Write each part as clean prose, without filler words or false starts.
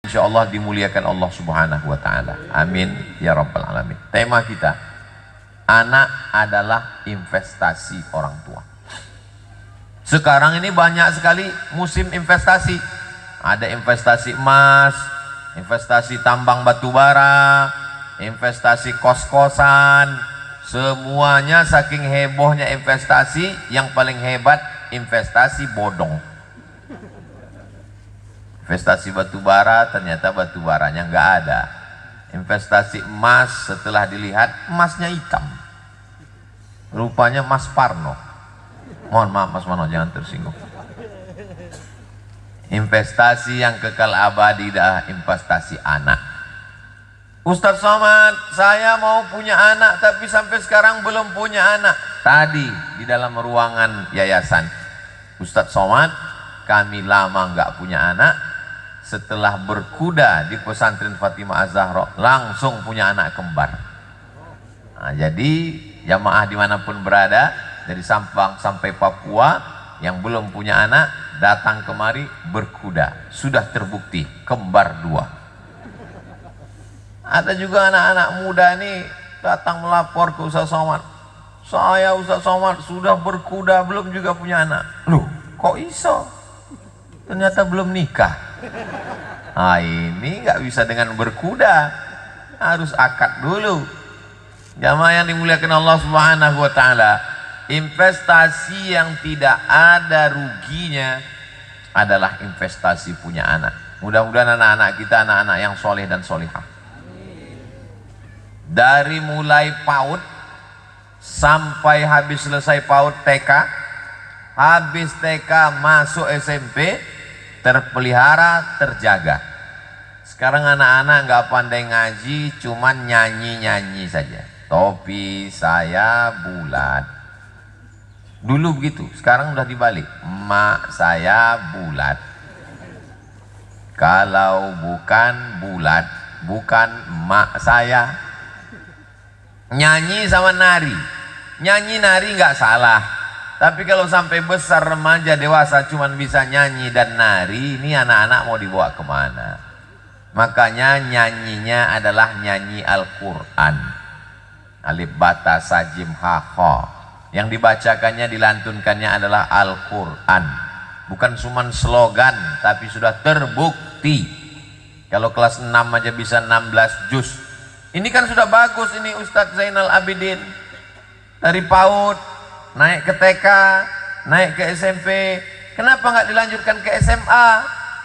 insya Allah dimuliakan Allah Subhanahu wa Ta'ala. Amin ya Rabbal Alamin. Tema kita, anak adalah investasi orang tua. Sekarang ini banyak sekali musim investasi. Ada investasi emas, investasi tambang batu bara, investasi kos-kosan. Semuanya saking hebohnya investasi, yang paling hebat investasi bodong. Investasi batu bara, ternyata batu baranya nggak ada. Investasi emas, setelah dilihat emasnya hitam, rupanya emas Parno. Mohon maaf Mas Mano, jangan tersinggung. Investasi yang kekal abadi adalah investasi anak. Ustadz Somad, saya mau punya anak tapi sampai sekarang belum punya anak. Tadi di dalam ruangan yayasan, Ustadz Somad, kami lama nggak punya anak. Setelah berkuda di pesantren Fatimah Az-Zahra, langsung punya anak kembar. Nah, jadi jamaah dimanapun berada, dari Sampang sampai Papua, yang belum punya anak datang kemari berkuda, sudah terbukti kembar 2. Ada juga anak-anak muda nih datang melapor ke Ustadz Somad, saya Ustadz Somad sudah berkuda belum juga punya anak. Loh kok iso? Ternyata belum nikah. Nah ini nggak bisa dengan berkuda, harus akad dulu. Jamaah yang dimuliakan Allah Subhanahu wa Ta'ala, investasi yang tidak ada ruginya adalah investasi punya anak. Mudah-mudahan anak-anak kita anak-anak yang soleh dan solihah. Dari mulai PAUD sampai habis selesai PAUD TK, habis TK masuk SMP, terpelihara, terjaga. Sekarang anak-anak nggak pandai ngaji, cuman nyanyi-nyanyi saja. Topi saya bulat. Dulu begitu, sekarang udah dibalik. Mak saya bulat. Kalau bukan bulat, bukan mak saya. Nyanyi sama nari. Nyanyi nari nggak salah. Tapi kalau sampai besar, remaja, dewasa cuman bisa nyanyi dan nari, ini anak-anak mau dibawa kemana? Makanya nyanyinya adalah nyanyi Al-Quran. Alif bata sajim ha kha. Yang dibacakannya, dilantunkannya adalah Al-Quran. Bukan cuman slogan, tapi sudah terbukti. Kalau kelas 6 aja bisa 16 juz. Ini kan sudah bagus ini Ustadz Zainal Abidin. Dari PAUD naik ke TK, naik ke SMP, kenapa nggak dilanjutkan ke SMA?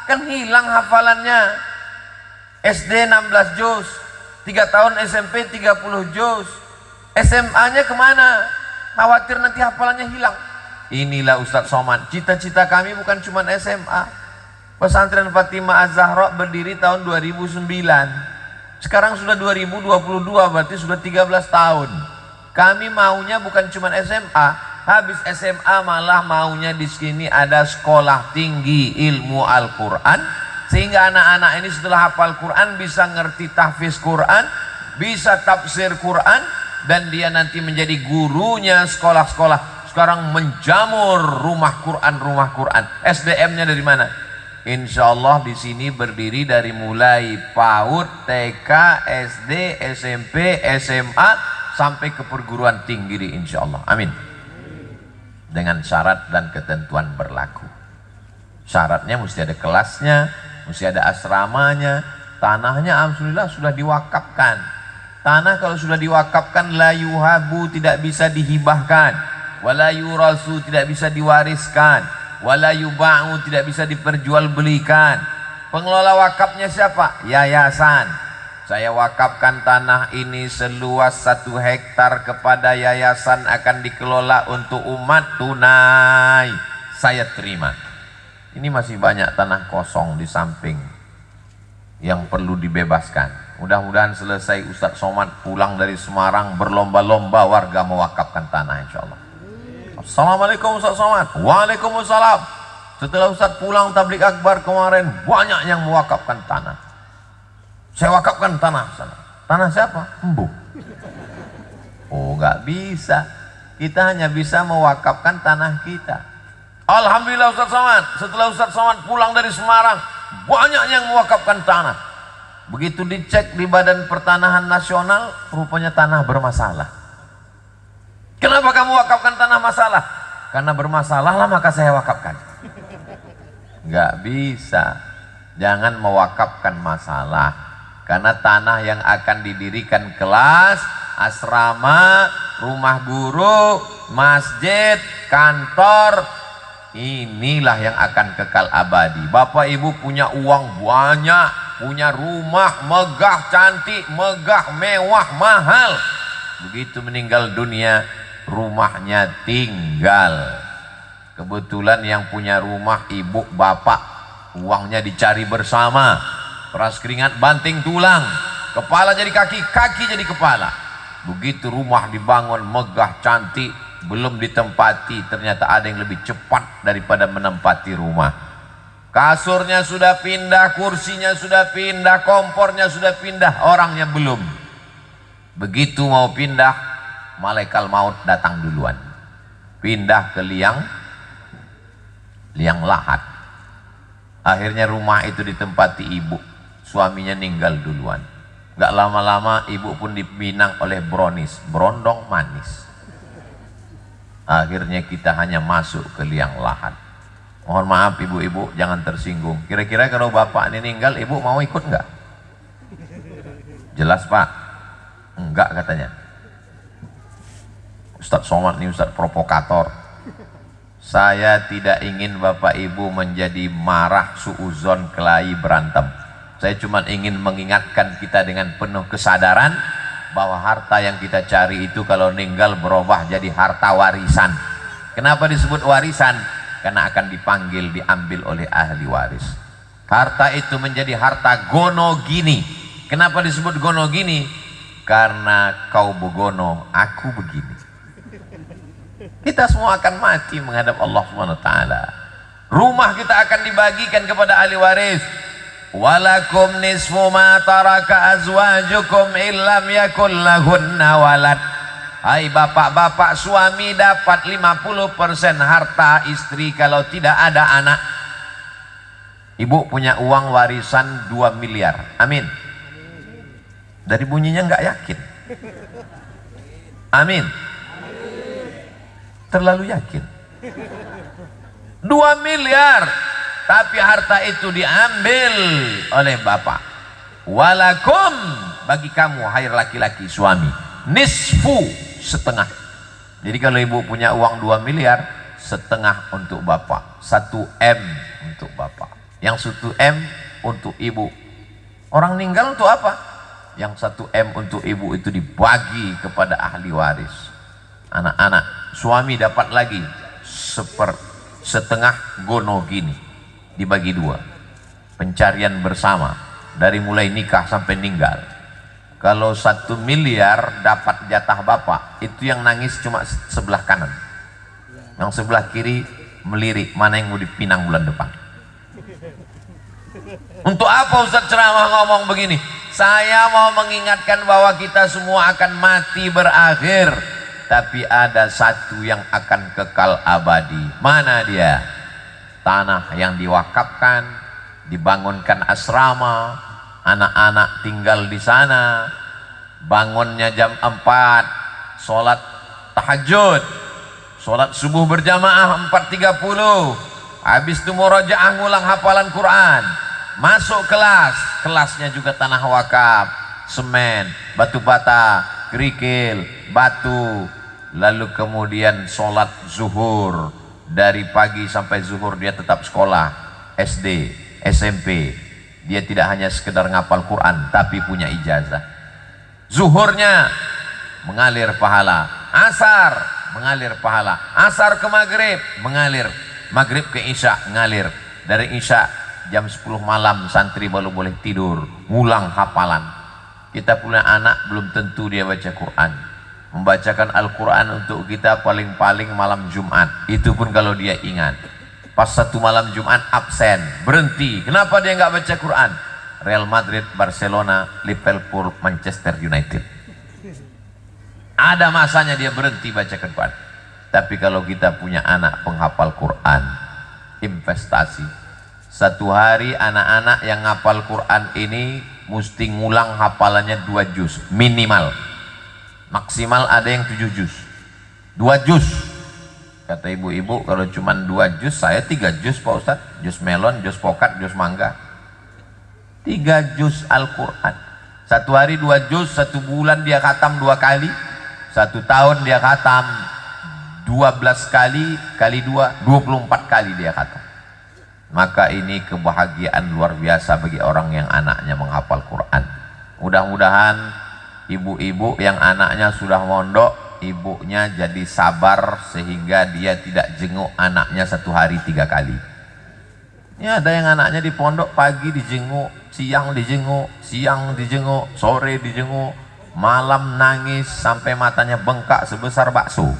Kan hilang hafalannya. SD 16 juz, 3 tahun SMP 30 juz. SMA-nya kemana? Khawatir nanti hafalannya hilang. Inilah Ustadz Somad, cita-cita kami bukan cuma SMA. Pesantren Fatimah Az-Zahra berdiri tahun 2009. Sekarang sudah 2022, berarti sudah 13 tahun. Kami maunya bukan cuma SMA, habis SMA malah maunya di sini ada sekolah tinggi ilmu Al-Quran, sehingga anak-anak ini setelah hafal Quran bisa ngerti tahfiz Quran, bisa tafsir Quran, dan dia nanti menjadi gurunya sekolah-sekolah. Sekarang menjamur rumah Quran. SDM-nya dari mana? Insya Allah di sini berdiri dari mulai PAUD, TK, SD, SMP, SMA, sampai ke perguruan tinggi di insya Allah. Amin. Dengan syarat dan ketentuan berlaku. Syaratnya mesti ada kelasnya, mesti ada asramanya. Tanahnya alhamdulillah sudah diwakafkan. Tanah kalau sudah diwakafkan, la yuhabu, tidak bisa dihibahkan, wala yurasu, tidak bisa diwariskan, wala yuba'u, tidak bisa diperjualbelikan. Pengelola wakafnya siapa? Yayasan. Saya wakafkan tanah ini seluas 1 hektar kepada yayasan, akan dikelola untuk umat, tunai. Saya terima. Ini masih banyak tanah kosong di samping yang perlu dibebaskan. Mudah-mudahan selesai Ustadz Somad pulang dari Semarang, berlomba-lomba warga mewakafkan tanah insya Allah. Assalamualaikum Ustadz Somad. Waalaikumsalam. Setelah Ustadz pulang tablik akbar kemarin, banyak yang mewakafkan tanah. Saya wakafkan tanah sana. Tanah siapa? Embu. Oh nggak bisa. Kita hanya bisa mewakafkan tanah kita. Alhamdulillah Ustadz Somad. Setelah Ustadz Somad pulang dari Semarang, banyak yang mewakafkan tanah. Begitu dicek di Badan Pertanahan Nasional, rupanya tanah bermasalah. Kenapa kamu wakafkan tanah masalah? Karena bermasalah lah maka saya wakafkan. Nggak bisa. Jangan mewakafkan masalah. Karena tanah yang akan didirikan kelas, asrama, rumah guru, masjid, kantor, inilah yang akan kekal abadi. Bapak ibu punya uang banyak, punya rumah megah, cantik, megah, mewah, mahal. Begitu meninggal dunia, rumahnya tinggal. Kebetulan yang punya rumah ibu bapak, uangnya dicari bersama, peras keringat banting tulang, kepala jadi kaki, kaki jadi kepala. Begitu rumah dibangun megah, cantik, belum ditempati, ternyata ada yang lebih cepat daripada menempati rumah. Kasurnya sudah pindah, kursinya sudah pindah, kompornya sudah pindah, orangnya belum. Begitu mau pindah, malaikat maut datang duluan, pindah ke liang lahat. Akhirnya rumah itu ditempati ibu, suaminya meninggal duluan. Gak lama-lama ibu pun dipinang oleh bronis, berondong manis. Akhirnya kita hanya masuk ke liang lahat. Mohon maaf ibu-ibu, jangan tersinggung. Kira-kira kalau bapak ini meninggal, ibu mau ikut enggak? Jelas pak? Enggak katanya. Ustadz Somad ini Ustadz provokator. Saya tidak ingin bapak ibu menjadi marah, suuzon, kelahi, berantem. Saya cuma ingin mengingatkan kita dengan penuh kesadaran bahwa harta yang kita cari itu kalau meninggal berubah jadi harta warisan. Kenapa disebut warisan? Karena akan dipanggil, diambil oleh ahli waris. Harta itu menjadi harta gono gini. Kenapa disebut gono gini? Karena kau begono, aku begini. Kita semua akan mati menghadap Allah SWT. Rumah kita akan dibagikan kepada ahli waris. Walakum nisfu ma taraka azwajukum illam yakul lahunna walad. Hai bapak-bapak, suami dapat 50% harta istri kalau tidak ada anak. Ibu punya uang warisan 2 miliar. Amin. Dari bunyinya nggak yakin. Amin. Terlalu yakin. 2 miliar. Tapi harta itu diambil oleh bapak. Walakum, bagi kamu hai laki-laki suami, nisfu, setengah. Jadi kalau ibu punya uang 2 miliar, setengah untuk bapak, 1 M untuk bapak, yang 1 M untuk ibu. Orang meninggal untuk apa? Yang 1 M untuk ibu itu dibagi kepada ahli waris. Anak-anak, suami dapat lagi setengah gono gini, dibagi 2, pencarian bersama dari mulai nikah sampai meninggal. Kalau 1 miliar dapat jatah bapak, itu yang nangis cuma sebelah kanan, yang sebelah kiri melirik mana yang mau dipinang bulan depan. Untuk apa Ustaz ceramah ngomong begini? Saya mau mengingatkan bahwa kita semua akan mati berakhir, tapi ada satu yang akan kekal abadi. Mana dia? Tanah yang diwakafkan, dibangunkan asrama, anak-anak tinggal di sana, bangunnya jam 4, sholat tahajud, sholat subuh berjamaah 4.30, habis itu murojaah ngulang hafalan Quran, masuk kelas, kelasnya juga tanah wakaf, semen, batu bata, kerikil, batu, lalu kemudian sholat zuhur. Dari pagi sampai zuhur dia tetap sekolah, SD, SMP. Dia tidak hanya sekedar ngapal Quran, tapi punya ijazah. Zuhurnya mengalir pahala, asar mengalir pahala, asar ke maghrib mengalir, maghrib ke isya mengalir. Dari isya jam 10 malam santri baru boleh tidur, ngulang hafalan. Kita punya anak belum tentu dia baca Quran. Membacakan Al-Quran untuk kita paling-paling malam Jumat, itu pun kalau dia ingat. Pas 1 malam Jumat absen, berhenti. Kenapa dia nggak baca Quran? Real Madrid, Barcelona, Liverpool, Manchester United. Ada masanya dia berhenti baca Quran. Tapi kalau kita punya anak penghafal Quran, investasi, Satu hari anak-anak yang ngapal Quran ini mesti ngulang hafalannya 2 juz minimal. Maksimal ada yang 7 juz. 2 juz. Kata ibu-ibu, kalau cuma 2 juz, saya 3 juz Pak Ustadz. Juz melon, juz pokat, juz mangga. 3 juz Al-Quran. Satu hari 2 juz, 1 bulan dia khatam 2 kali. 1 tahun dia khatam 12 kali, kali 2, 24 kali dia khatam. Maka ini kebahagiaan luar biasa bagi orang yang anaknya menghafal Quran. Mudah-mudahan ibu-ibu yang anaknya sudah mondok, ibunya jadi sabar sehingga dia tidak jenguk anaknya 1 hari 3 kali. Ya, ada yang anaknya di pondok pagi dijenguk, siang dijenguk, siang dijenguk, sore dijenguk, malam nangis sampai matanya bengkak sebesar bakso.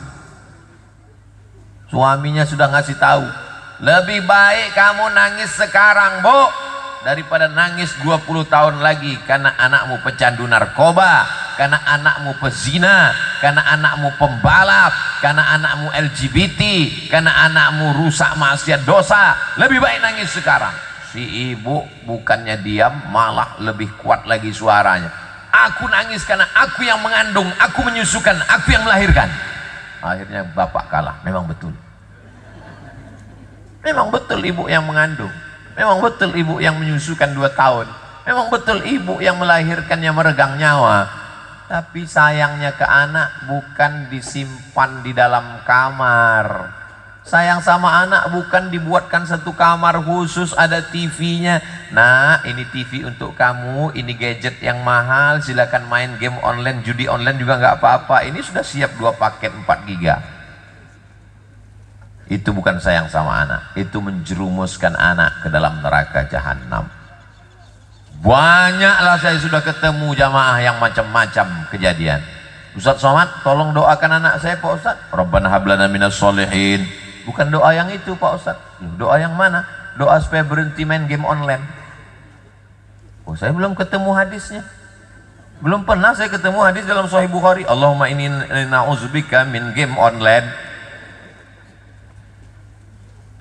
Suaminya sudah ngasih tahu, lebih baik kamu nangis sekarang, Bu, daripada nangis 20 tahun lagi karena anakmu pecandu narkoba, karena anakmu pezina, karena anakmu pembalap, karena anakmu LGBT, karena anakmu rusak maksiat dosa. Lebih baik nangis sekarang. Si ibu bukannya diam, malah lebih kuat lagi suaranya. Aku nangis karena aku yang mengandung, aku menyusukan, aku yang melahirkan. Akhirnya bapak kalah. Memang betul. Memang betul ibu yang mengandung. Memang betul ibu yang menyusukan 2 tahun. Memang betul ibu yang melahirkannya meregang nyawa. Tapi sayangnya ke anak bukan disimpan di dalam kamar. Sayang sama anak bukan dibuatkan satu kamar khusus, ada TV-nya. Nah, ini TV untuk kamu, ini gadget yang mahal, silakan main game online, judi online juga nggak apa-apa. Ini sudah siap 2 paket 4 giga. Itu bukan sayang sama anak, itu menjerumuskan anak ke dalam neraka jahanam. Banyaklah saya sudah ketemu jamaah yang macam-macam kejadian. Ustaz Somad, tolong doakan anak saya Pak Ustaz. Rabbana hablana minas solihin. Bukan doa yang itu Pak Ustaz. Doa yang mana? Doa supaya berhenti main game online. Oh, saya belum ketemu hadisnya. Belum pernah saya ketemu hadis dalam Sahih Bukhari. Allahumma inni na'udzubika min game online.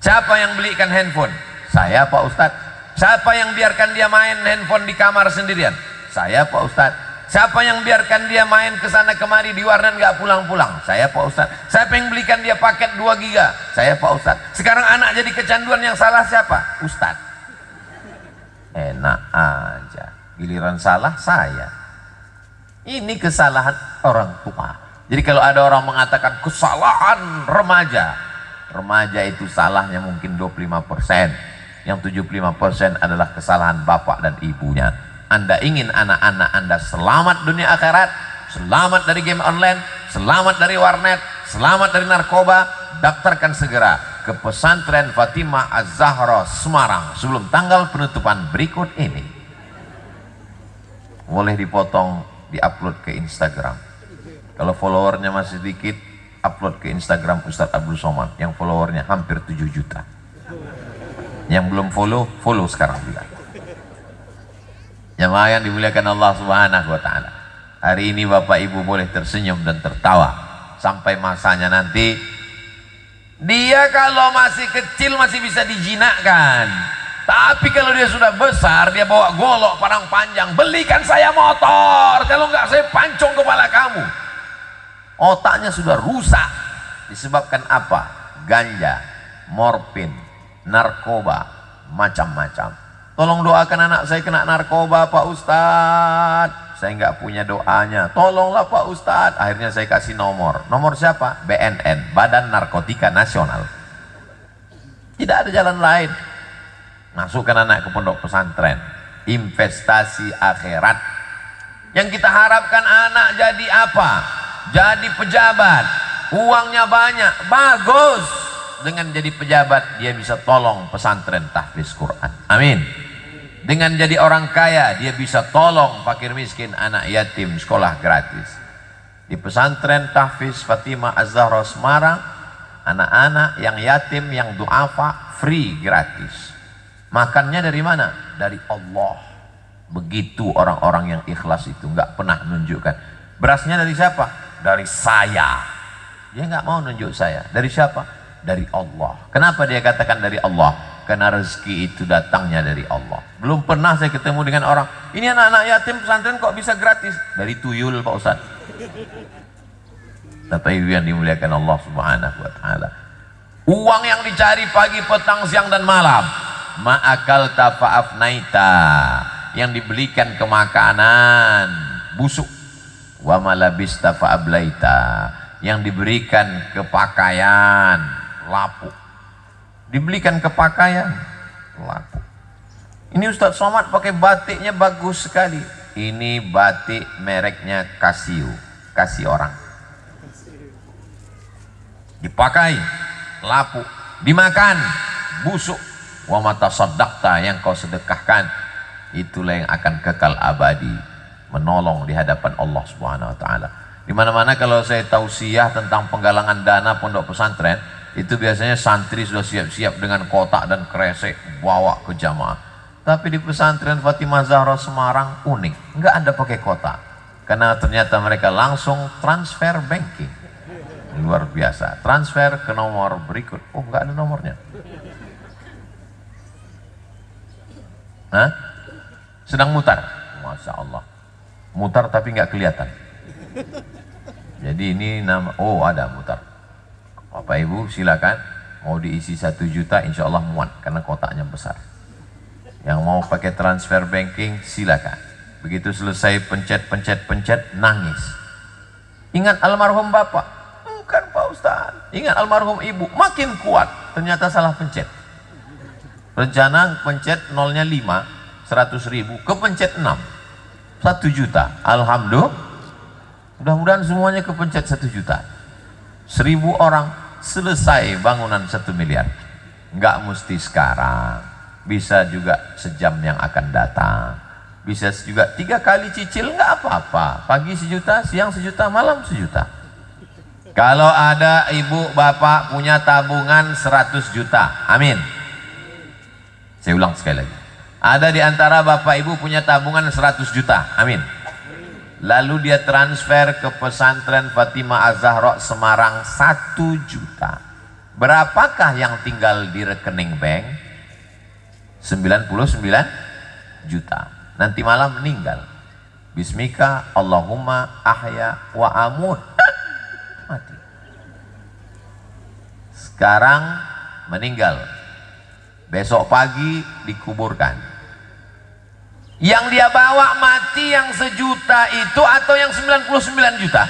Siapa yang belikan handphone? Saya Pak Ustadz. Siapa yang biarkan dia main handphone di kamar sendirian? Saya Pak Ustadz. Siapa yang biarkan dia main ke sana kemari di warnet nggak pulang-pulang? Saya Pak Ustadz. Siapa yang belikan dia paket 2 giga? Saya Pak Ustadz. Sekarang anak jadi kecanduan, yang salah siapa? Ustadz. Enak aja. Giliran salah saya. Ini kesalahan orang tua. Jadi kalau ada orang mengatakan kesalahan remaja, remaja itu salahnya mungkin 25%, yang 75% adalah kesalahan bapak dan ibunya. Anda ingin anak-anak Anda selamat dunia akhirat, selamat dari game online, selamat dari warnet, selamat dari narkoba, daftarkan segera ke pesantren Fatimah Az-Zahra Semarang sebelum tanggal penutupan berikut ini. Boleh dipotong, diupload ke Instagram. Kalau followernya masih sedikit, upload ke Instagram Ustadz Abdul Somad yang followernya hampir 7 juta. Yang belum follow, follow sekarang juga. Jamaah yang dimuliakan Allah Subhanahu wa Ta'ala, hari ini Bapak Ibu boleh tersenyum dan tertawa sampai masanya nanti. Dia kalau masih kecil masih bisa dijinakkan, tapi kalau dia sudah besar, dia bawa golok parang panjang, belikan saya motor, kalau enggak saya pancung kepala kamu. Otaknya sudah rusak. Disebabkan apa? Ganja, morfin, narkoba, macam-macam. Tolong doakan anak saya kena narkoba Pak Ustadz. Saya nggak punya doanya. Tolonglah Pak Ustadz. Akhirnya saya kasih nomor. Nomor siapa? BNN, Badan Narkotika Nasional. Tidak ada jalan lain. Masukkan anak ke pondok pesantren. Investasi akhirat. Yang kita harapkan anak jadi apa? Jadi pejabat, uangnya banyak, bagus. Dengan jadi pejabat dia bisa tolong pesantren tahfiz Quran, amin. Dengan jadi orang kaya dia bisa tolong fakir miskin, anak yatim sekolah gratis. Di pesantren tahfiz Fatimah Az-Zahra Semarang, anak-anak yang yatim, yang duafa, free, gratis. Makannya dari mana? Dari Allah. Begitu orang-orang yang ikhlas itu, nggak pernah menunjukkan. Berasnya dari siapa? Dari saya. Dia nggak mau nunjuk saya. Dari siapa? Dari Allah. Kenapa dia katakan dari Allah? karena rezeki itu datangnya dari Allah. Belum pernah saya ketemu dengan orang, ini anak-anak yatim pesantren kok bisa gratis? Dari tuyul Pak Ustaz. Tapi yang dimuliakan Allah Subhanahu wa taala, uang yang dicari pagi, petang, siang dan malam, ma'akal tafa'afnaita, yang dibelikan ke makanan busuk, wa malabista fa'ablaita, yang diberikan ke pakaian lapuk, dibelikan ke pakaian laku. Ini Ustadz Somad pakai batiknya bagus sekali. Ini batik mereknya Casio, kasih orang. Dipakai lapuk, dimakan busuk. Wa mata saddaqta, yang kau sedekahkan itulah yang akan kekal abadi, menolong di hadapan Allah Subhanahu wa taala. Di mana-mana kalau saya tausiah tentang penggalangan dana pondok pesantren, itu biasanya santri sudah siap-siap dengan kotak dan kresek bawa ke jamaah. Tapi di pesantren Fatimah Zahra Semarang unik, nggak ada pakai kotak, karena ternyata mereka langsung transfer banking. Luar biasa, transfer ke nomor berikut. Oh, nggak ada nomornya. Hah? Sedang mutar, masya Allah, mutar tapi nggak kelihatan. Jadi ini nama, oh ada mutar. Bapak Ibu silakan, mau diisi 1 juta insya Allah muat karena kotaknya besar. Yang mau pakai transfer banking silakan. Begitu selesai pencet nangis. Ingat almarhum bapak? Bukan Pak Ustaz. Ingat almarhum ibu? Makin kuat. Ternyata salah pencet. Rencana pencet nolnya 5, 100.000, kepencet 6, 1 juta. Alhamdulillah. Mudah-mudahan semuanya kepencet 1 juta. 1000 orang selesai bangunan 1 miliar. Nggak mesti sekarang, bisa juga sejam yang akan datang, bisa juga 3 kali cicil, nggak apa-apa. Pagi 1 juta, siang 1 juta, malam 1 juta. Kalau ada ibu bapak punya tabungan 100 juta, amin. Saya ulang sekali lagi, ada di antara bapak ibu punya tabungan 100 juta, amin. Lalu dia transfer ke pesantren Fatimah Az-Zahra Semarang 1 juta. Berapakah yang tinggal di rekening bank? 99 juta. Nanti malam meninggal. Bismika Allahumma ahya wa amut. Mati. Sekarang meninggal. Besok pagi dikuburkan. Yang dia bawa mati yang 1 juta itu atau yang 99 juta?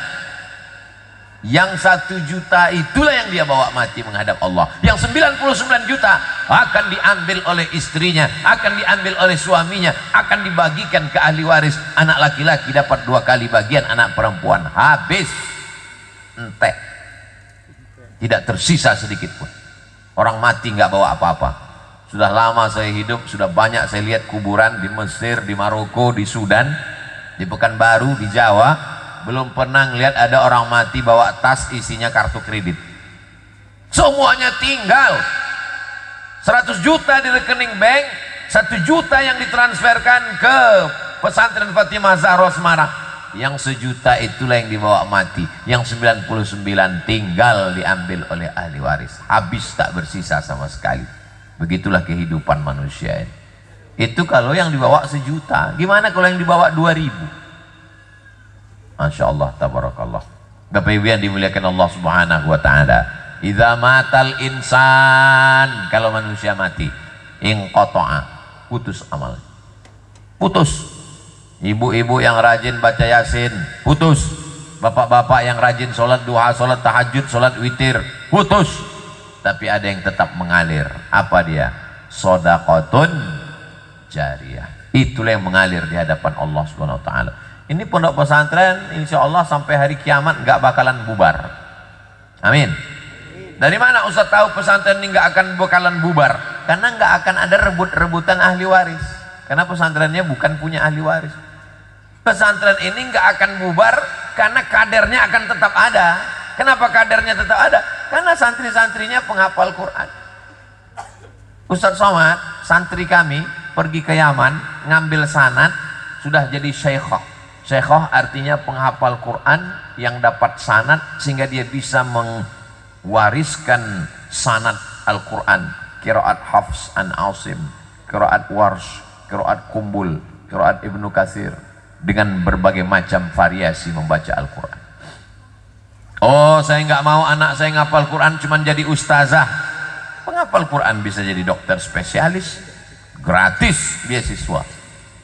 Yang 1 juta itulah yang dia bawa mati menghadap Allah. Yang 99 juta akan diambil oleh istrinya, akan diambil oleh suaminya, akan dibagikan ke ahli waris. Anak laki-laki dapat 2 kali bagian, anak perempuan habis entek, tidak tersisa sedikit pun. Orang mati nggak bawa apa-apa. Sudah lama saya hidup, sudah banyak saya lihat kuburan di Mesir, di Maroko, di Sudan, di Pekanbaru, di Jawa. Belum pernah ngelihat ada orang mati bawa tas isinya kartu kredit. Semuanya tinggal. 100 juta di rekening bank, 1 juta yang ditransferkan ke pesantren Fatimah Zahra Semarang. Yang 1 juta itulah yang dibawa mati. Yang 99 tinggal diambil oleh ahli waris. Habis, tak bersisa sama sekali. Begitulah kehidupan manusia ini. Itu kalau yang dibawa 1 juta. Gimana kalau yang dibawa 2.000? Masya Allah, tabarakallah. Bapak Ibu yang dimuliakan Allah Subhanahu wa ta'ala, idza matal insan, kalau manusia mati, inqata'a, putus amal. Putus. Ibu-ibu yang rajin baca Yasin, putus. Bapak-bapak yang rajin sholat duha, sholat tahajud, sholat witir, putus. Tapi ada yang tetap mengalir. Apa dia? Shadaqatun jariyah. Itulah yang mengalir di hadapan Allah Subhanahu wa taala. Ini pondok pesantren insya Allah sampai hari kiamat nggak bakalan bubar. Amin. Dari mana Ustaz tahu pesantren ini nggak akan bakalan bubar? Karena nggak akan ada rebut-rebutan ahli waris. Karena pesantrennya bukan punya ahli waris. Pesantren ini nggak akan bubar karena kadernya akan tetap ada. Kenapa kadernya tetap ada? Karena santri-santrinya penghafal Quran. Ustadz Somad, santri kami pergi ke Yaman, ngambil sanad, sudah jadi syekhah. Syekhah artinya penghafal Quran yang dapat sanad sehingga dia bisa mewariskan sanad Al-Quran qiraat Hafs an Asim, qiraat Warsh, qiraat Kumbul, qiraat Ibnu Katsir, dengan berbagai macam variasi membaca Al-Quran. Oh, saya nggak mau anak saya ngapal Quran cuman jadi ustazah. Penghafal Quran bisa jadi dokter spesialis, gratis beasiswa.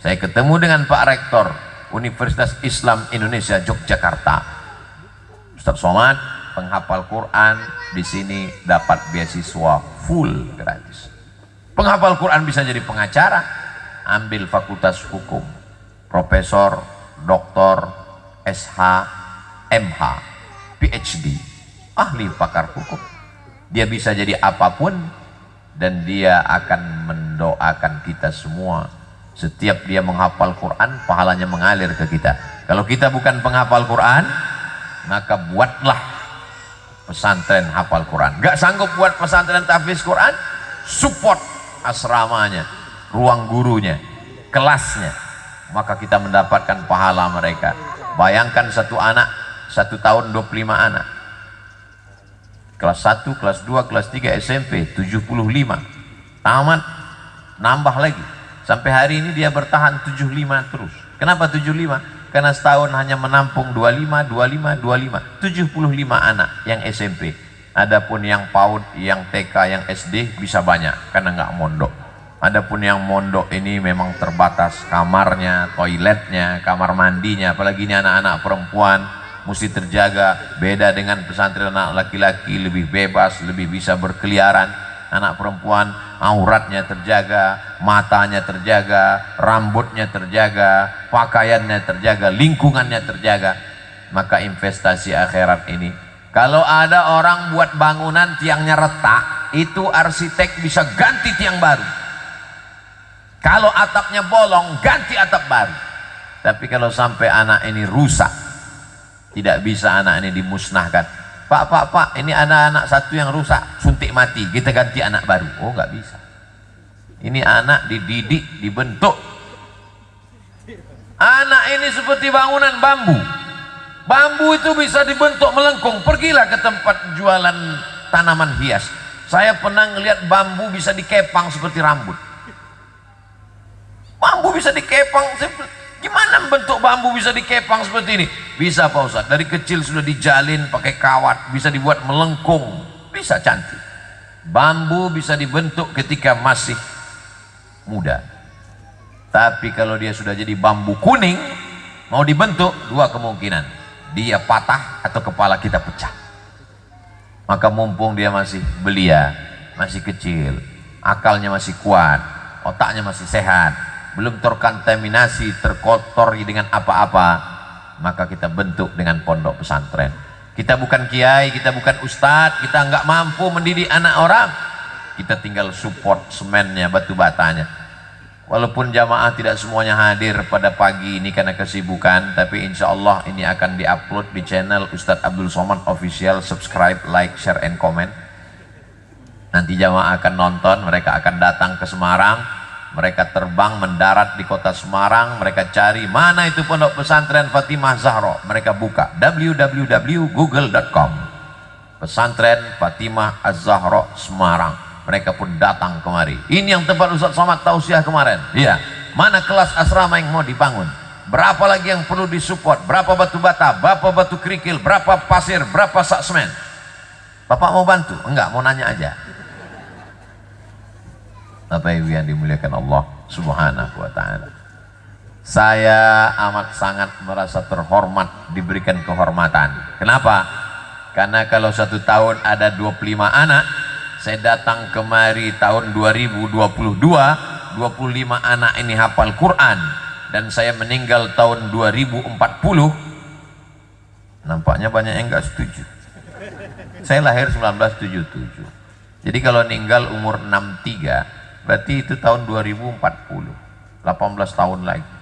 Saya ketemu dengan Pak Rektor Universitas Islam Indonesia Yogyakarta, Ustaz Somad, penghafal Quran di sini dapat beasiswa full gratis. Penghafal Quran bisa jadi pengacara, ambil fakultas hukum, profesor, doktor, SH, MH, PhD, ahli pakar hukum. Dia bisa jadi apapun, dan dia akan mendoakan kita semua. Setiap dia menghafal Quran, pahalanya mengalir ke kita. Kalau kita bukan penghafal Quran, maka buatlah pesantren hafal Quran. Gak sanggup buat pesantren tahfiz Quran, support asramanya, ruang gurunya, kelasnya, maka kita mendapatkan pahala mereka. Bayangkan satu anak, 1 tahun 25 anak, kelas 1, kelas 2, kelas 3 SMP 75, tamat nambah lagi, sampai hari ini dia bertahan 75 terus. Kenapa 75? Karena setahun hanya menampung 25, 75 anak yang SMP. Adapun yang PAUD, yang TK, yang SD bisa banyak karena nggak mondok. Adapun yang mondok ini memang terbatas kamarnya, toiletnya, kamar mandinya, apalagi ini anak-anak perempuan mesti terjaga. Beda dengan pesantren anak laki-laki, lebih bebas, lebih bisa berkeliaran. Anak perempuan auratnya terjaga, matanya terjaga, rambutnya terjaga, pakaiannya terjaga, lingkungannya terjaga. Maka investasi akhirat ini, kalau ada orang buat bangunan tiangnya retak, itu arsitek bisa ganti tiang baru. Kalau atapnya bolong, ganti atap baru. Tapi kalau sampai anak ini rusak, tidak bisa anak ini dimusnahkan. Pak, ini ada anak satu yang rusak, suntik mati, kita ganti anak baru. Oh, nggak bisa. Ini anak dididik, dibentuk. Anak ini seperti bangunan bambu. Bambu itu bisa dibentuk melengkung. Pergilah ke tempat jualan tanaman hias. Saya pernah ngelihat bambu bisa dikepang seperti rambut. Bambu bisa dikepang. Gimana bentuk bambu bisa dikepang seperti ini? Bisa Pak Ustaz, dari kecil sudah dijalin pakai kawat, bisa dibuat melengkung, bisa cantik. Bambu bisa dibentuk ketika masih muda. Tapi kalau dia sudah jadi bambu kuning, mau dibentuk, dua kemungkinan. Dia patah atau kepala kita pecah. Maka mumpung dia masih belia, masih kecil, akalnya masih kuat, otaknya masih sehat, belum terkontaminasi, terkotori dengan apa-apa, maka kita bentuk dengan pondok pesantren. Kita bukan kiai, kita bukan ustadz, kita nggak mampu mendidik anak orang, kita tinggal support semennya, batu batanya. Walaupun jamaah tidak semuanya hadir pada pagi ini karena kesibukan, tapi insya Allah ini akan diupload di channel Ustadz Abdul Somad Official. Subscribe, like, share, and comment. Nanti jamaah akan nonton, mereka akan datang ke Semarang. Mereka terbang mendarat di kota Semarang, mereka cari mana itu pondok pesantren Fatimah Zahra, mereka buka www.google.com, pesantren Fatimah Az-Zahra Semarang. Mereka pun datang kemari. Ini yang tempat Ustaz Somad tausiah kemarin. Iya. Mana kelas asrama yang mau dibangun? Berapa lagi yang perlu disupport? Berapa batu bata? Berapa batu kerikil? Berapa pasir? Berapa sak semen? Bapak mau bantu? Enggak, mau nanya aja. Bapak Ibu yang dimuliakan Allah Subhanahu wa ta'ala, saya amat sangat merasa terhormat, diberikan kehormatan. Kenapa? Karena kalau 1 tahun ada 25 anak, saya datang kemari tahun 2022, 25 anak ini hafal Quran, dan saya meninggal tahun 2040. Nampaknya banyak yang enggak setuju. Saya lahir 1977, jadi kalau meninggal umur 63, berarti itu tahun 2040, 18 tahun lagi.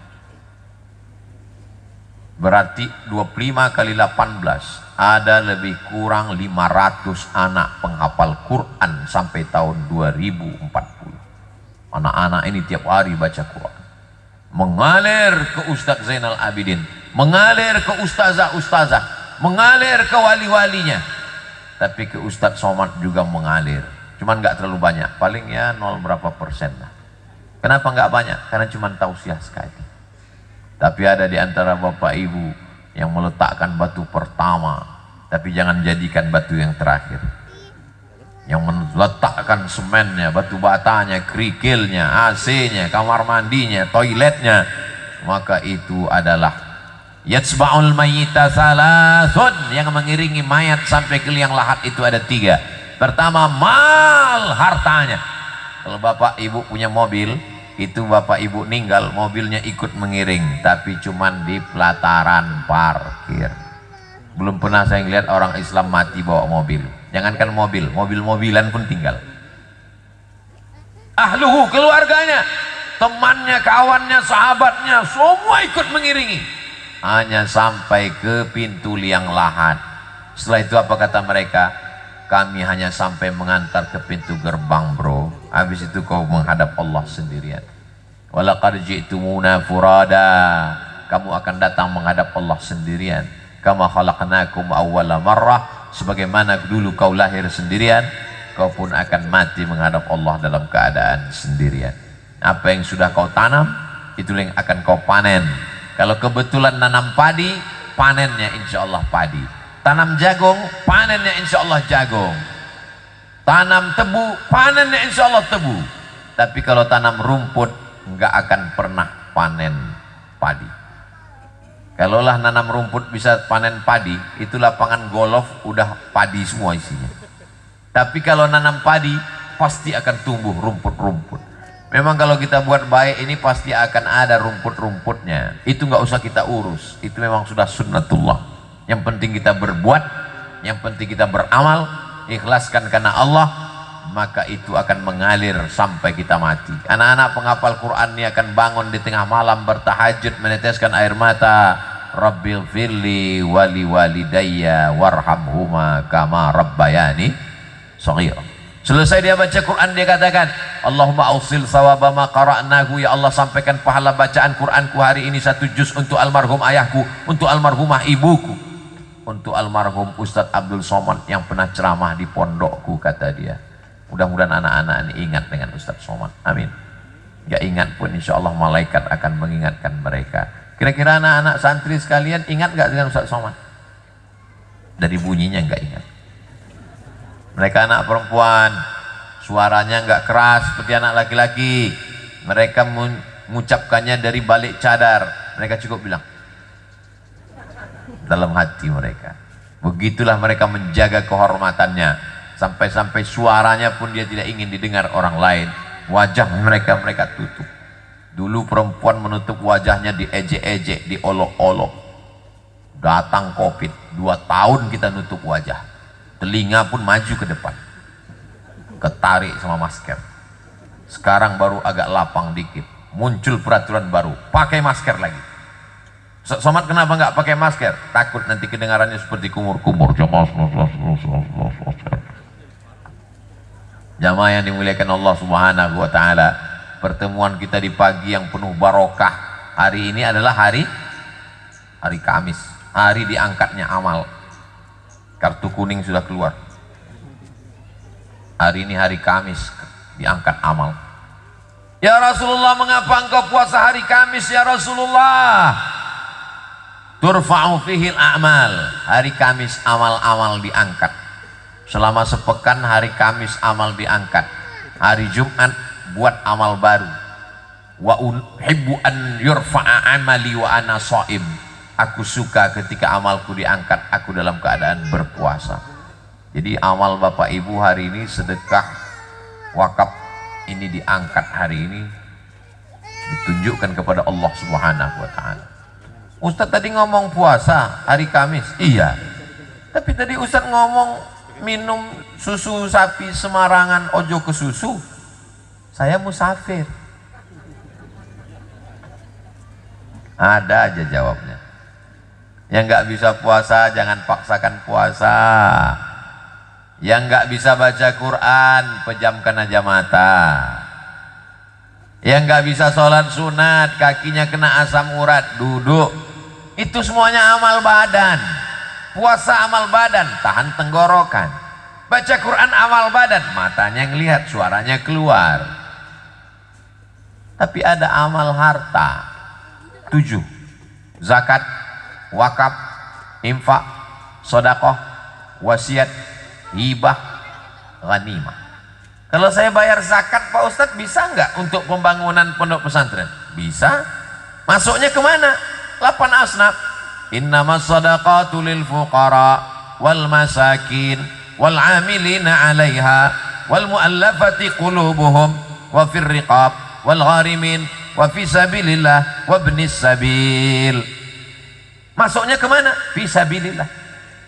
Berarti 25 kali 18, ada lebih kurang 500 anak penghafal Quran sampai tahun 2040. Anak-anak ini tiap hari baca Quran, mengalir ke Ustadz Zainal Abidin, mengalir ke ustazah-ustazah, mengalir ke wali-walinya, tapi ke Ustadz Somad juga mengalir. cuman nggak terlalu banyak, paling ya 0 berapa persen lah. Kenapa nggak banyak? Karena cuman tausiah sekali. Tapi ada di antara bapak ibu yang meletakkan batu pertama, tapi jangan jadikan batu yang terakhir. Yang meletakkan semennya, batu batanya, kerikilnya, AC-nya, kamar mandinya, toiletnya, maka itu adalah yatsba'ul mayyita salasun, yang mengiringi mayat sampai ke liang lahat itu ada 3. Pertama, mal, hartanya. Kalau bapak ibu punya mobil, itu bapak ibu ninggal, mobilnya ikut mengiring, tapi cuman di pelataran parkir. Belum pernah saya lihat orang Islam mati bawa mobil. Jangankan mobil, mobil-mobilan pun tinggal. Ahluhu, keluarganya, temannya, kawannya, sahabatnya, semua ikut mengiringi. Hanya sampai ke pintu liang lahat. Setelah itu apa kata mereka? Kami hanya sampai mengantar ke pintu gerbang, bro. Habis itu kau menghadap Allah sendirian. Walaqad ji'tumuna furada. Kamu akan datang menghadap Allah sendirian. Kama khalaqnakum awwala marrah. Sebagaimana dulu kau lahir sendirian, kau pun akan mati menghadap Allah dalam keadaan sendirian. Apa yang sudah kau tanam, itulah yang akan kau panen. Kalau kebetulan nanam padi, panennya insya Allah padi. Tanam jagung, panennya insya Allah jagung. Tanam tebu, panennya insya Allah tebu. Tapi kalau tanam rumput, nggak akan pernah panen padi. Kalaulah nanam rumput bisa panen padi, itu lapangan golf udah padi semua isinya. Tapi kalau nanam padi, pasti akan tumbuh rumput-rumput. Memang kalau kita buat baik ini pasti akan ada rumput-rumputnya. Itu nggak usah kita urus. Itu memang sudah sunnatullah. Yang penting kita berbuat, yang penting kita beramal, ikhlaskan karena Allah, maka itu akan mengalir sampai kita mati. Anak-anak penghafal Quran ini akan bangun di tengah malam bertahajud, meneteskan air mata. Rabbil firli wali walidayya warhamhuma kama rabbayani shaghira. Selesai dia baca Quran, dia katakan, Allahumma ausil sawaba ma qara'nahu, ya Allah sampaikan pahala bacaan Quranku hari ini 1 juz untuk almarhum ayahku, untuk almarhumah ibuku, untuk almarhum Ustadz Abdul Somad yang pernah ceramah di pondokku, kata dia. Mudah-mudahan anak-anak ini ingat dengan Ustadz Somad. Amin. Gak ingat pun insya Allah malaikat akan mengingatkan mereka. Kira-kira anak-anak santri sekalian ingat gak dengan Ustadz Somad? Dari bunyinya gak ingat. Mereka anak perempuan, suaranya gak keras seperti anak laki-laki. Mereka mengucapkannya dari balik cadar. Mereka cukup bilang dalam hati mereka. Begitulah mereka menjaga kehormatannya. Sampai-sampai suaranya pun dia tidak ingin didengar orang lain. Wajah mereka tutup. Dulu perempuan menutup wajahnya, diejek-ejek, diolok-olok. Datang COVID, 2 tahun kita nutup wajah. Telinga pun maju ke depan, ketarik sama masker. Sekarang baru agak lapang dikit, muncul peraturan baru, pakai masker lagi. Somad kenapa nggak pakai masker? Takut nanti kedengarannya seperti kumur-kumur. Jamaah yang dimuliakan Allah Subhanahu wa Ta'ala, pertemuan kita di pagi yang penuh barokah hari ini adalah hari Kamis, hari diangkatnya amal. Kartu kuning sudah keluar. Hari ini hari Kamis, diangkat amal. Ya Rasulullah, mengapa engkau puasa hari Kamis ya Rasulullah? Turfa'u fihil a'mal. Hari Kamis amal-amal diangkat. Selama sepekan hari Kamis amal diangkat. Hari Jumat buat amal baru. Wa uhibbu an yurfa'a amali wa ana shaim. Aku suka ketika amalku diangkat, aku dalam keadaan berpuasa. Jadi amal Bapak Ibu hari ini, sedekah wakaf ini diangkat hari ini, ditunjukkan kepada Allah Subhanahu wa Ta'ala. Ustadz tadi ngomong puasa hari Kamis, iya. Tapi tadi Ustadz ngomong minum susu sapi Semarangan, ojo ke susu. Saya musafir. Ada aja jawabnya. Yang nggak bisa puasa jangan paksakan puasa. Yang nggak bisa baca Quran pejamkan aja mata. Yang nggak bisa sholat sunat, kakinya kena asam urat, duduk. Itu semuanya amal badan. Puasa amal badan, tahan tenggorokan. Baca Quran amal badan, matanya ngelihat, suaranya keluar. Tapi ada amal harta 7: zakat, wakaf, infak, sedekah, wasiat, hibah, ghanimah. Kalau saya bayar zakat Pak Ustadz, bisa nggak untuk pembangunan pondok pesantren? Bisa. Masuknya kemana? 8 asnaf. Innamas sadaqatu lil fuqara wal masakin wal amilina 'alaiha wal muallafati qulubuhum wa fir riqab wal gharimin wa fi sabilillah wa ibnis sabil. Masuknya kemana? Fi sabilillah.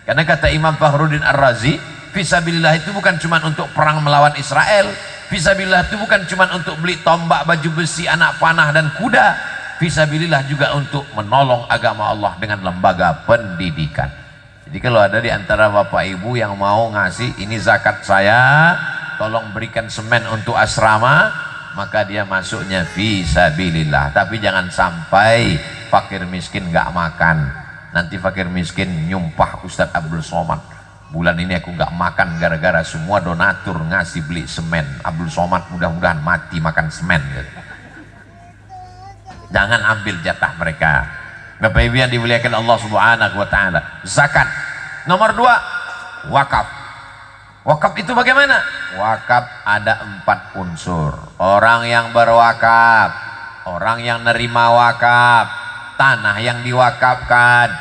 Karena kata Imam Fakhruddin Ar-Razi, fi sabilillah itu bukan cuma untuk perang melawan Israel. Fi sabilillah itu bukan cuma untuk beli tombak, baju besi, anak panah dan kuda. Fi sabilillah juga untuk menolong agama Allah dengan lembaga pendidikan. Jadi kalau ada di antara bapak ibu yang mau ngasih, ini zakat saya, tolong berikan semen untuk asrama, maka dia masuknya fi sabilillah. Tapi jangan sampai fakir miskin nggak makan. Nanti fakir miskin nyumpah Ustadz Abdul Somad, bulan ini aku nggak makan gara-gara semua donatur ngasih beli semen. Abdul Somad mudah-mudahan mati makan semen. Jangan ambil jatah mereka. Bapak Ibu yang dimuliakan Allah Subhanahu wa taala. Zakat. Nomor 2, wakaf. Wakaf itu bagaimana? Wakaf ada 4 unsur. Orang yang berwakaf, orang yang nerima wakaf, tanah yang diwakafkan,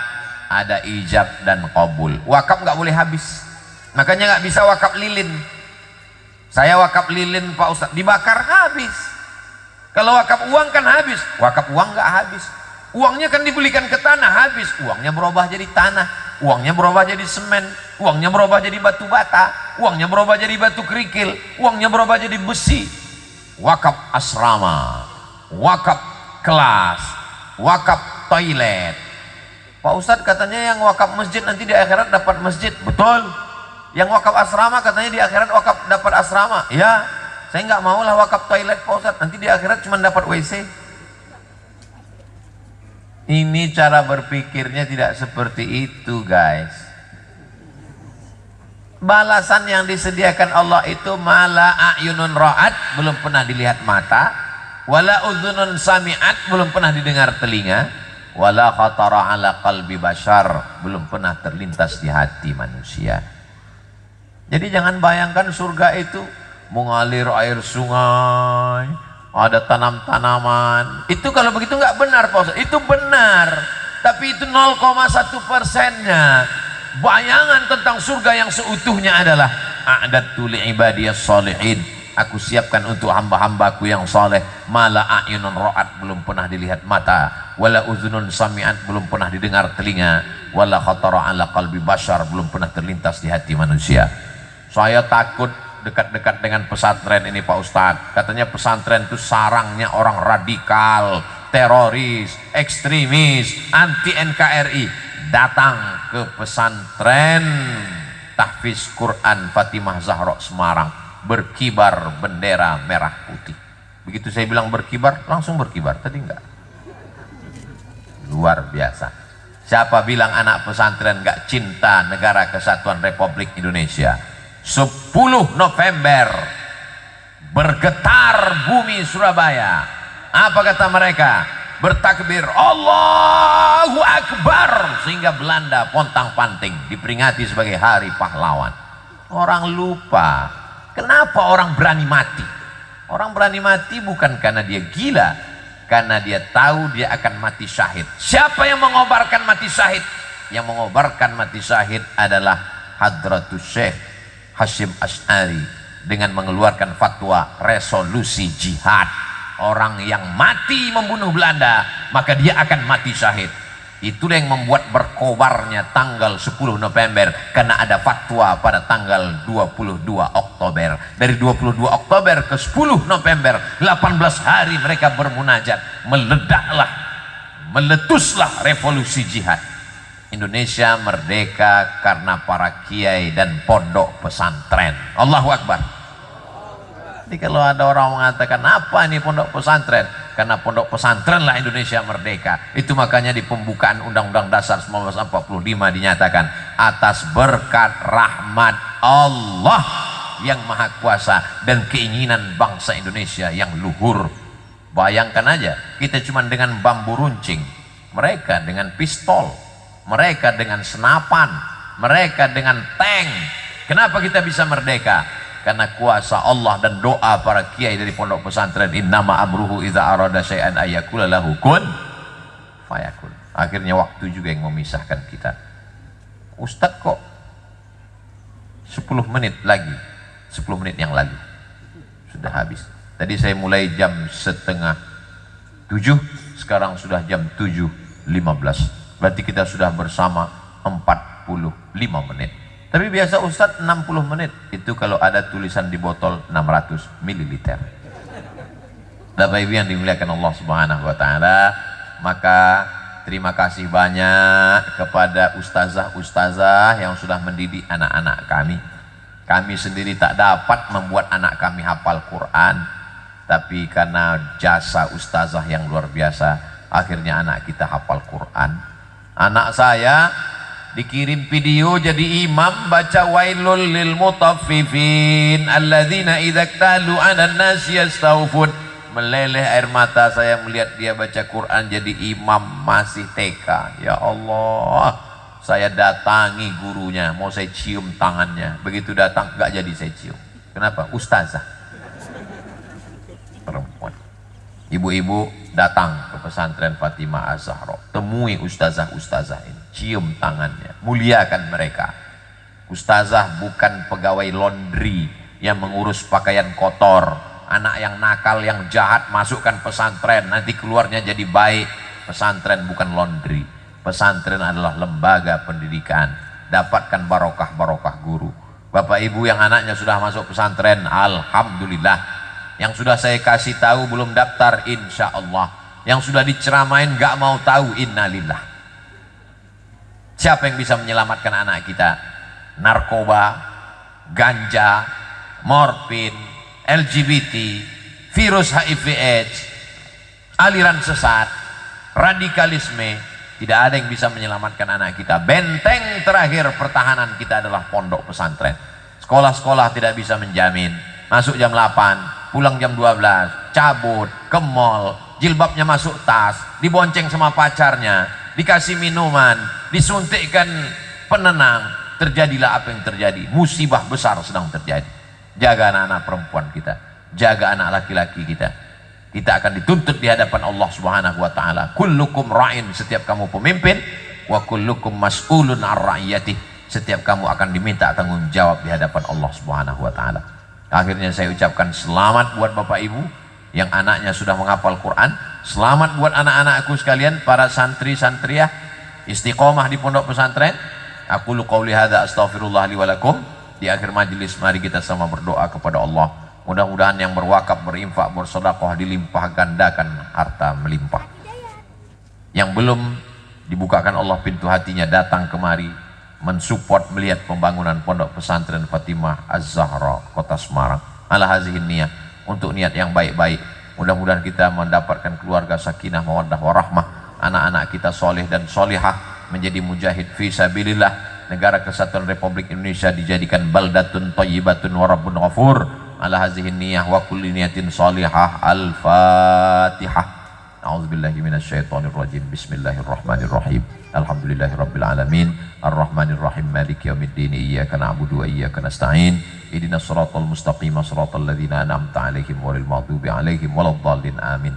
ada ijab dan qabul. Wakaf nggak boleh habis. Makanya nggak bisa wakaf lilin. Saya wakaf lilin Pak Ustadz, dibakar habis. Kalau wakaf uang kan habis, wakaf uang nggak habis. Uangnya kan dibelikan ke tanah, habis. Uangnya berubah jadi tanah, uangnya berubah jadi semen, uangnya berubah jadi batu bata, uangnya berubah jadi batu kerikil, uangnya berubah jadi besi. Wakaf asrama, wakaf kelas, wakaf toilet. Pak Ustadz katanya yang wakaf masjid nanti di akhirat dapat masjid. Betul. Yang wakaf asrama katanya di akhirat wakaf dapat asrama. Ya, saya nggak mau lah wakaf toilet Pak Ustadz, nanti di akhirat cuma dapat WC. Ini cara berpikirnya tidak seperti itu guys. Balasan yang disediakan Allah itu mala a'yunun ra'at, belum pernah dilihat mata, wala udhunun sami'at, belum pernah didengar telinga, wala khatara ala qalbi bashar, belum pernah terlintas di hati manusia. Jadi jangan bayangkan surga itu mengalir air sungai, ada tanam-tanaman. Itu kalau begitu nggak benar Pak Ustaz. Itu benar, tapi itu 0,1%-nya. Bayangan tentang surga yang seutuhnya adalah a'dadtu li'ibadiyas sholihin, aku siapkan untuk hamba-hambaku yang soleh, mala a'yunun ra'at, belum pernah dilihat mata, wala uzunun sami'at, belum pernah didengar telinga, wala khatara ala qalbi bashar, belum pernah terlintas di hati manusia. Saya takut dekat-dekat dengan pesantren ini Pak Ustadz. Katanya pesantren itu sarangnya orang radikal, teroris, ekstremis, anti NKRI. Datang ke pesantren tahfiz Quran Fatimah Zahra Semarang, berkibar bendera merah putih. Begitu saya bilang berkibar, langsung berkibar. Tadi enggak. Luar biasa. Siapa bilang anak pesantren enggak cinta negara kesatuan Republik Indonesia? 10 November bergetar bumi Surabaya. Apa kata mereka? Bertakbir Allahu Akbar, sehingga Belanda pontang-panting, diperingati sebagai hari pahlawan. Orang lupa kenapa orang berani mati. Orang berani mati bukan karena dia gila, karena dia tahu dia akan mati syahid. Siapa yang mengobarkan mati syahid? Yang mengobarkan mati syahid adalah Hadratus Syekh Hasyim Asy'ari dengan mengeluarkan fatwa resolusi jihad. Orang yang mati membunuh Belanda, maka dia akan mati syahid. Itulah yang membuat berkobarnya tanggal 10 November, karena ada fatwa pada tanggal 22 Oktober. Dari 22 Oktober ke 10 November, 18 hari mereka bermunajat. Meledaklah, meletuslah revolusi jihad. Indonesia merdeka karena para kiai dan pondok pesantren. Allahu Akbar. Jadi kalau ada orang mengatakan apa ini pondok pesantren, karena pondok pesantren lah Indonesia merdeka. Itu makanya di pembukaan Undang-Undang Dasar 1945 dinyatakan atas berkat rahmat Allah yang maha kuasa dan keinginan bangsa Indonesia yang luhur. Bayangkan aja, kita cuma dengan bambu runcing, mereka dengan pistol, mereka dengan senapan, mereka dengan tank. Kenapa kita bisa merdeka? Karena kuasa Allah dan doa para kiai dari pondok pesantren. Innama amruhu idza arada syai'an ayyakula lahu kun fayakun. Akhirnya waktu juga yang memisahkan kita. Ustadz kok 10 menit lagi, 10 menit yang lalu sudah habis. Tadi saya mulai jam 6:30, sekarang sudah jam 7:15. Berarti kita sudah bersama 45 menit. Tapi biasa Ustadz 60 menit. Itu kalau ada tulisan di botol 600 ml. Bapak Ibu yang dimuliakan Allah Subhanahu wa taala, maka terima kasih banyak kepada ustazah-ustazah yang sudah mendidik anak-anak kami. Kami sendiri tak dapat membuat anak kami hafal Quran, tapi karena jasa ustazah yang luar biasa, akhirnya anak kita hafal Quran. Anak saya dikirim video jadi imam baca wailul lil mutaffifin alladzina idza iktalu 'alan nasi yastawfun. Meleleh air mata saya melihat dia baca Quran jadi imam masih TK. Ya Allah, saya datangi gurunya, mau saya cium tangannya. Begitu datang gak jadi saya cium. Kenapa? Ustazah perempuan. Ibu-ibu datang ke pesantren Fatimah Az-Zahra, temui ustazah-ustazah ini, cium tangannya, muliakan mereka. Ustazah bukan pegawai laundry yang mengurus pakaian kotor. Anak yang nakal, yang jahat masukkan pesantren, nanti keluarnya jadi baik. Pesantren bukan laundry. Pesantren adalah lembaga pendidikan. Dapatkan barokah-barokah guru. Bapak ibu yang anaknya sudah masuk pesantren, alhamdulillah. Yang sudah saya kasih tahu belum daftar, insya Allah. Yang sudah diceramain gak mau tahu, innalillah. Siapa yang bisa menyelamatkan anak kita? Narkoba, ganja, morfin, LGBT, virus HIV/AIDS, aliran sesat, radikalisme. Tidak ada yang bisa menyelamatkan anak kita. Benteng terakhir pertahanan kita adalah pondok pesantren. Sekolah-sekolah tidak bisa menjamin. Masuk jam 8, pulang jam 12, cabut ke mall, jilbabnya masuk tas, dibonceng sama pacarnya, dikasih minuman, disuntikkan penenang. Terjadilah apa yang terjadi. Musibah besar sedang terjadi. Jaga anak-anak perempuan kita, jaga anak laki-laki kita. Kita akan dituntut di hadapan Allah Subhanahu wa taala. Kullukum ra'in, setiap kamu pemimpin, wa kullukum mas'ulun 'an ra'iyatih, setiap kamu akan diminta tanggung jawab di hadapan Allah Subhanahu wa taala. Akhirnya saya ucapkan selamat buat Bapak Ibu yang anaknya sudah menghafal Quran. Selamat buat anak-anakku sekalian, para santri-santriah istiqomah di pondok pesantren. Aku lu qauli hadza astaghfirullah li wa lakum. Di akhir majelis mari kita sama berdoa kepada Allah. Mudah-mudahan yang berwakaf, berinfak, bersedekah dilimpah gandakan harta melimpah. Yang belum dibukakan Allah pintu hatinya, datang kemari mensupport melihat pembangunan pondok pesantren Fatimah Az-Zahra Kota Semarang. Ala hazihin niyah, untuk niat yang baik-baik. Mudah-mudahan kita mendapatkan keluarga sakinah mawaddah warahmah, anak-anak kita soleh dan solihah, menjadi mujahid fi sabilillah. Negara Kesatuan Republik Indonesia dijadikan baldatun thayyibatun wa rabbun ghafur. Ala hazihin niyah wa kulli niyatin salihah. Al-Fatihah. A'udzubillahi minasyaitonir rajim. Bismillahirrahmanirrahim. Alhamdulillahirabbil alamin. Arrahmanirrahim. Maliki yaumiddin. Iyyaka na'budu wa iyyaka nasta'in. Ihdinas siratal mustaqim, siratal ladzina an'amta 'alaihim ghairil maghdubi 'alaihim waladdallin. Amin.